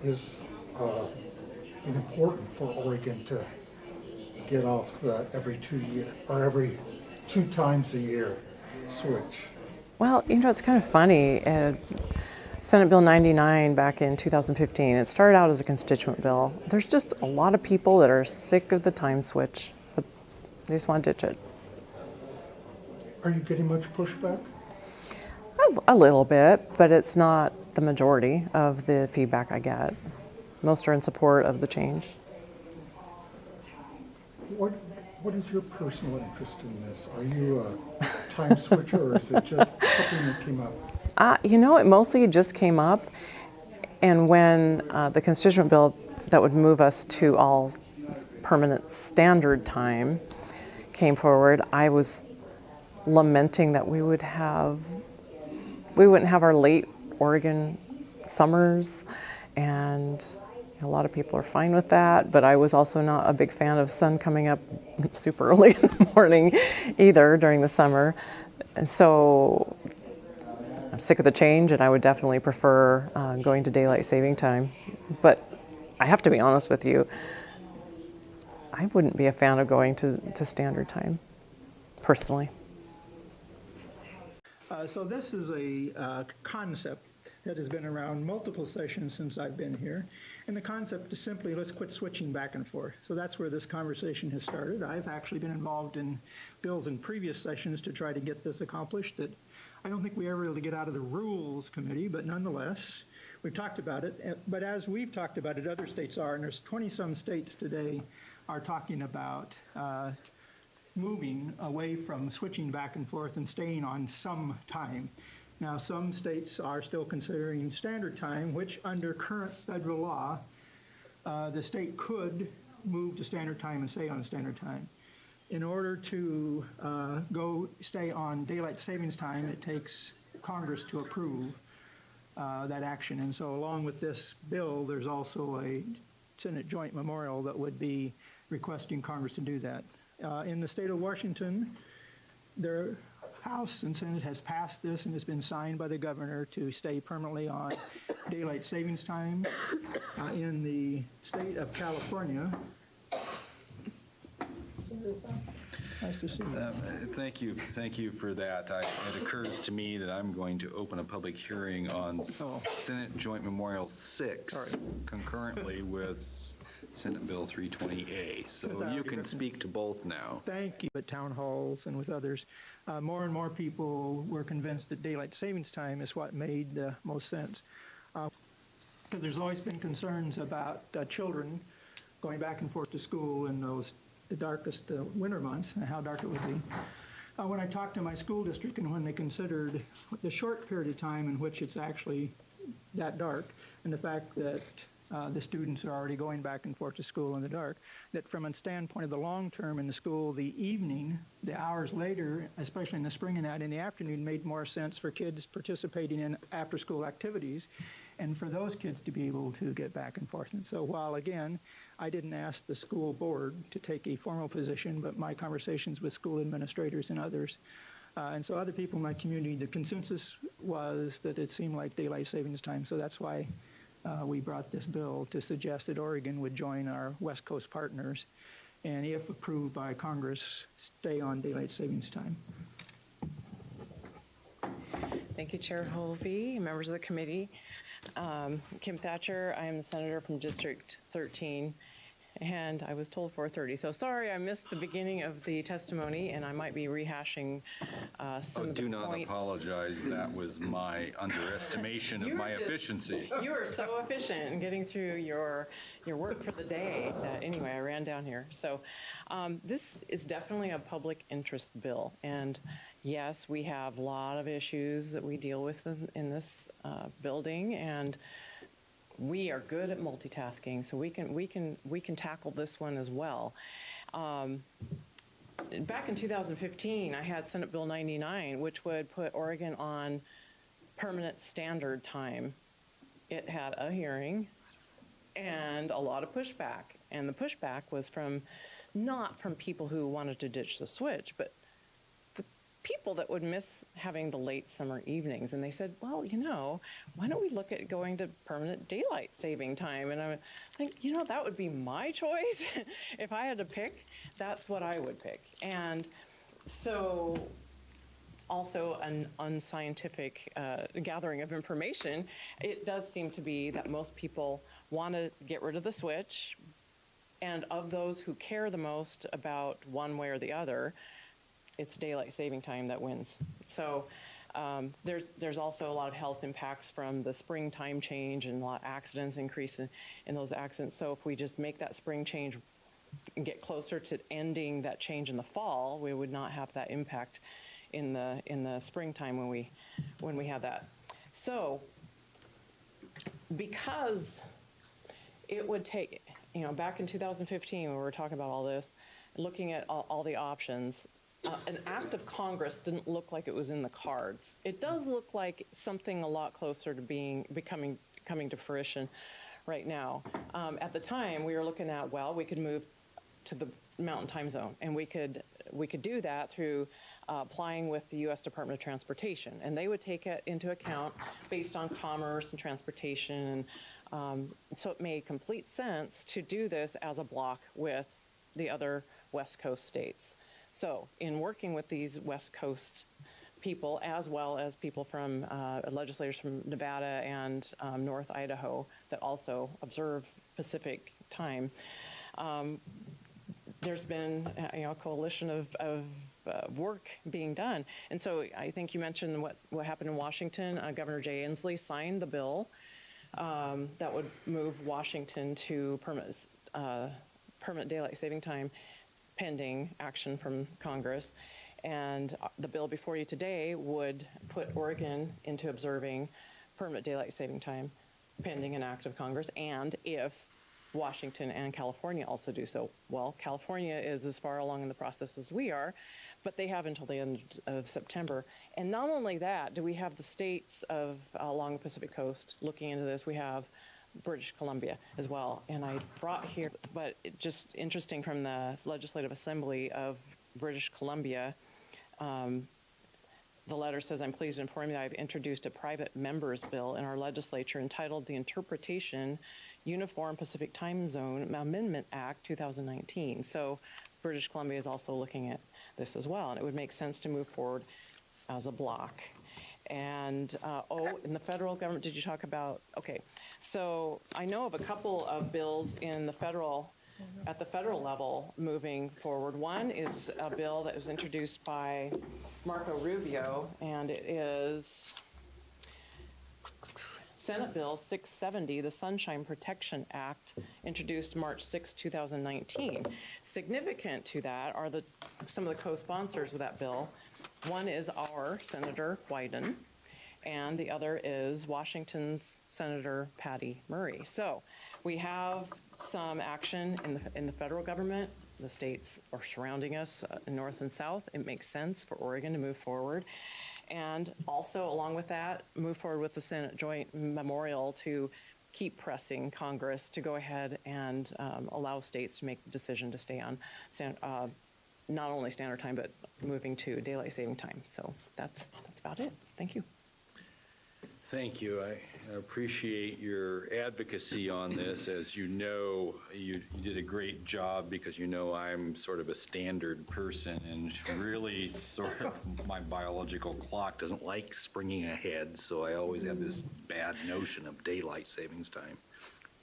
is important for Oregon to get off the every 2 year or every 2 times a year switch? Well, it's kind of funny. Senate Bill 99 back in 2015, it started out as a constituent bill. There's just a lot of people that are sick of the time switch. They just want to ditch it. Are you getting much pushback? A little bit, but it's not the majority of the feedback I get. Most are in support of the change. What is your personal interest in this? Are you a time switcher, or is it just something that came up? It mostly just came up, and when the constituent bill that would move us to all permanent standard time came forward, I was lamenting that we wouldn't have our late Oregon summers, and a lot of people are fine with that, but I was also not a big fan of sun coming up super early in the morning either during the summer. And so I'm sick of the change, and I would definitely prefer going to daylight saving time. But I have to be honest with you, I wouldn't be a fan of going to standard time, personally. So this is a concept that has been around multiple sessions since I've been here. And the concept is simply, let's quit switching back and forth. So that's where this conversation has started. I've actually been involved in bills in previous sessions to try to get this accomplished. That I don't think we ever really get out of the Rules Committee, but nonetheless, we've talked about it. But as we've talked about it, other states are, and there's 20-some states today are talking about moving away from switching back and forth and staying on some time. Now, some states are still considering standard time, which under current federal law, the state could move to standard time and stay on standard time. In order to stay on daylight savings time, it takes Congress to approve that action. And so along with this bill, there's also a Senate joint memorial that would be requesting Congress to do that. In the state of Washington, their House and Senate has passed this and has been signed by the governor to stay permanently on daylight savings time. In the state of California, nice to see you. Thank you for that. It occurs to me that I'm going to open a public hearing on Senate Joint Memorial 6 concurrently with Senate Bill 320A. So you can speak to both now. Thank you. At town halls and with others, more and more people were convinced that daylight savings time is what made the most sense. Because there's always been concerns about children going back and forth to school in the darkest winter months and how dark it would be. When I talked to my school district and when they considered the short period of time in which it's actually that dark and the fact that the students are already going back and forth to school in the dark, that from a standpoint of the long term in the school, the evening, the hours later, especially in the spring and out in the afternoon, made more sense for kids participating in after school activities and for those kids to be able to get back and forth. And so while, again, I didn't ask the school board to take a formal position, but my conversations with school administrators and others, and so other people in my community, the consensus was that it seemed like daylight savings time. So that's why we brought this bill to suggest that Oregon would join our West Coast partners and, if approved by Congress, stay on daylight savings time. Thank you, Chair Hovey, members of the committee. Kim Thatcher, I am the senator from District 13, and I was told 4:30. So sorry I missed the beginning of the testimony, and I might be rehashing some of the points. Do not apologize. That was my underestimation of my efficiency. You are so efficient in getting through your work for the day. Anyway, I ran down here. So this is definitely a public interest bill, and yes, we have a lot of issues that we deal with in this building, and we are good at multitasking, so we can tackle this one as well. Back in 2015, I had Senate Bill 99, which would put Oregon on permanent standard time. It had a hearing and a lot of pushback, and the pushback was not from people who wanted to ditch the switch, but people that would miss having the late summer evenings. And they said, well, why don't we look at going to permanent daylight saving time? And I'm like, that would be my choice. If I had to pick, that's what I would pick. And so also an unscientific gathering of information, it does seem to be that most people want to get rid of the switch. And of those who care the most about one way or the other, it's daylight saving time that wins. So there's also a lot of health impacts from the spring time change and a lot of accidents, increase in those accidents. So if we just make that spring change and get closer to ending that change in the fall, we would not have that impact in the springtime when we have that. So because it would take, back in 2015 when we were talking about all this, looking at all the options, an act of Congress didn't look like it was in the cards. It does look like something a lot closer to coming to fruition right now. At the time, we were looking at, we could move to the Mountain Time Zone, and we could do that through applying with the U.S. Department of Transportation, and they would take it into account based on commerce and transportation. So it made complete sense to do this as a block with the other West Coast states. So in working with these West Coast people, as well as people from legislators from Nevada and North Idaho that also observe Pacific time, there's been a coalition of work being done. And so I think you mentioned what happened in Washington. Governor Jay Inslee signed the bill that would move Washington to permanent daylight saving time pending action from Congress. And the bill before you today would put Oregon into observing permanent daylight saving time pending an act of Congress, and if Washington and California also do so. Well, California is as far along in the process as we are, but they have until the end of September. And not only that, do we have the states along the Pacific coast looking into this. We have British Columbia as well. And I brought here, but just interesting from the Legislative Assembly of British Columbia, the letter says, I'm pleased to inform you that I've introduced a private member's bill in our legislature entitled the Interpretation Uniform Pacific Time Zone Amendment Act 2019. So British Columbia is also looking at this as well, and it would make sense to move forward as a block. And, in the federal government, did you talk about, okay, so I know of a couple of bills in the at the federal level moving forward. One is a bill that was introduced by Marco Rubio, and it is Senate Bill 670, the Sunshine Protection Act, introduced March 6, 2019. Significant to that are some of the co-sponsors of that bill. One is our Senator Wyden, and the other is Washington's Senator Patty Murray. So we have some action in the federal government. The states are surrounding us, north and south. It makes sense for Oregon to move forward. And also, along with that, move forward with the Senate Joint Memorial to keep pressing Congress to go ahead and allow states to make the decision to stay on not only standard time, but moving to daylight saving time. So that's about it. Thank you. Thank you. I appreciate your advocacy on this. As you know, you did a great job because I'm sort of a standard person, and really sort of my biological clock doesn't like springing ahead, so I always have this bad notion of daylight savings time.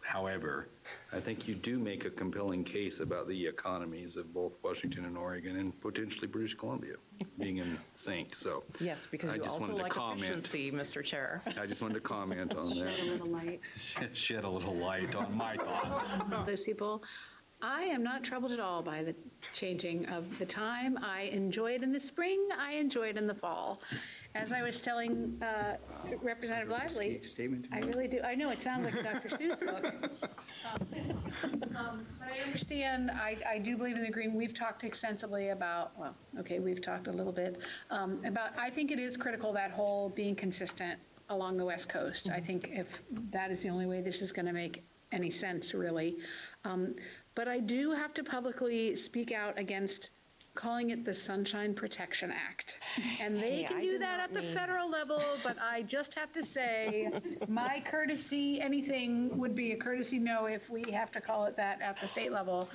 However, I think you do make a compelling case about the economies of both Washington and Oregon and potentially British Columbia being in sync. So yes, because you also like efficiency, Mr. Chair. I just wanted to comment on that. Shed a little light. Shed a little light on my thoughts. Those people, I am not troubled at all by the changing of the time. I enjoy it in the spring. I enjoy it in the fall. As I was telling Representative Lively, I really do. I know it sounds like a Dr. Seuss book. But I understand, I do believe in the green. We've talked extensively about, we've talked a little bit about, I think it is critical, that whole being consistent along the West Coast. I think if that is the only way this is going to make any sense, really. But I do have to publicly speak out against calling it the Sunshine Protection Act. And they Hey, can I do did that not at the mean- federal level, but I just have to say, my courtesy, anything would be a courtesy no if we have to call it that at the state level,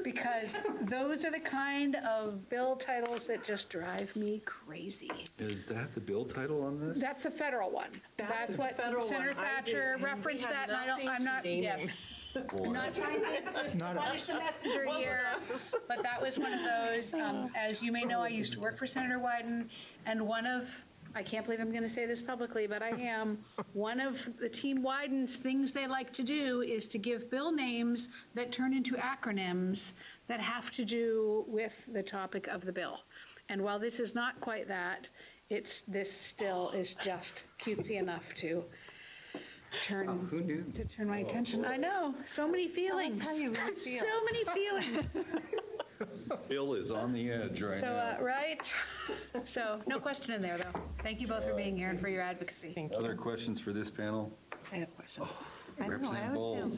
because those are the kind of bill titles that just drive me crazy. Is that the bill title on this? That's the federal one. That's the what federal Senator one. I Thatcher did- we referenced had that, and nothing I'm to not, naming. yes. I'm not trying to punish the messenger here, but that was one of those, as you may know, I used to work for Senator Wyden, and one of, I can't believe I'm going to say this publicly, but I am, one of the Team Wyden's things they like to do is to give bill names that turn into acronyms that have to do with the topic of the bill. And while this is not quite that, this still is just cutesy enough to turn my attention. I know, so many feelings. how you really feel. So many feelings. Bill is on the edge right So, now. right? So, no question in there, though. Thank you both for being here and for your advocacy. Thank you. Other questions for this panel? I have a question. I don't know, Representative I always Bowles.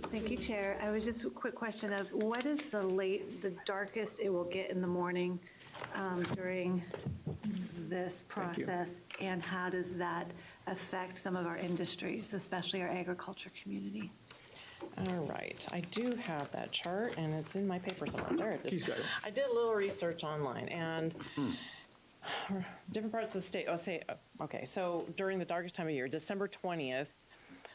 do. Thank you, Chair. I was just a quick question of what is the darkest it will get in the morning during this process? And how does that affect some of our industries, especially our agriculture community? All right, I do have that chart, and it's in my paper somewhere. There it is. She's got it. I did a little research online, and different parts of the state, okay, so during the darkest time of year, December 20th,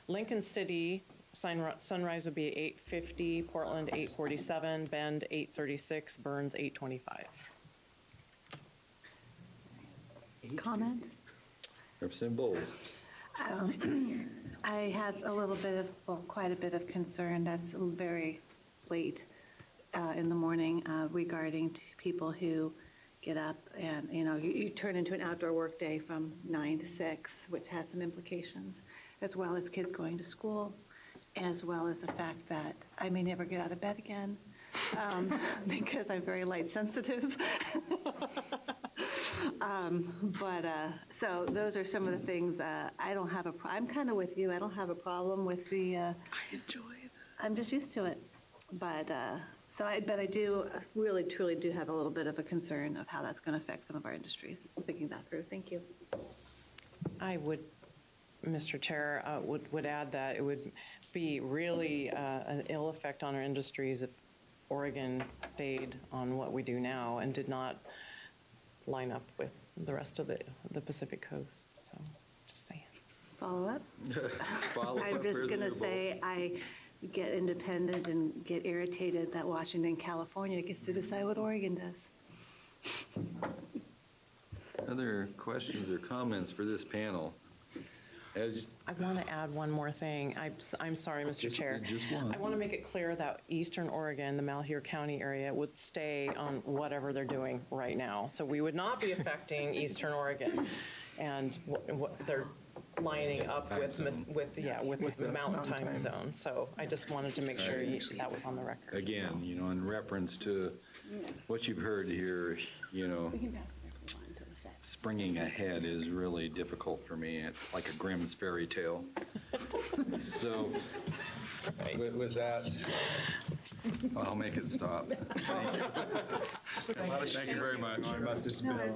Lincoln City, sunrise would be 8:50, Portland 8:47, Bend 8:36, Burns 8:25. Comment? Representative Bowles. I have a little bit of, well, quite a bit of concern that's very late in the morning regarding to people who get up and, you turn into an outdoor workday from 9 to 6, which has some implications, as well as kids going to school, as well as the fact that I may never get out of bed again because I'm very light sensitive. So those are some of the things I don't have I'm kind of with you. I don't have a problem with the. I enjoy it. I'm just used to it, but I do really truly do have a little bit of a concern of how that's going to affect some of our industries. Thinking that through. Thank you. I would, Mr. Chair, would add that it would be really an ill effect on our industries if Oregon stayed on what we do now and did not line up with the rest of the Pacific Coast. So, just saying. Follow up. Follow I'm up, just going to Representative say I get independent and get irritated that Washington, California gets to decide what Oregon does. Bowles. Other questions or comments for this panel? I want to add one more thing. I'm sorry, Mr. Chair. Just one. I want to make it clear that Eastern Oregon, the Malheur County area, would stay on whatever they're doing right now. So we would not be affecting Eastern Oregon and what they're lining up with the Mountain Time Zone. So I just wanted to make sure that was on the record. Again, in reference to what you've heard here, springing ahead is really difficult for me. It's like a Grimm's fairy tale. So with that, I'll make it stop. Thank you. Thank you very much.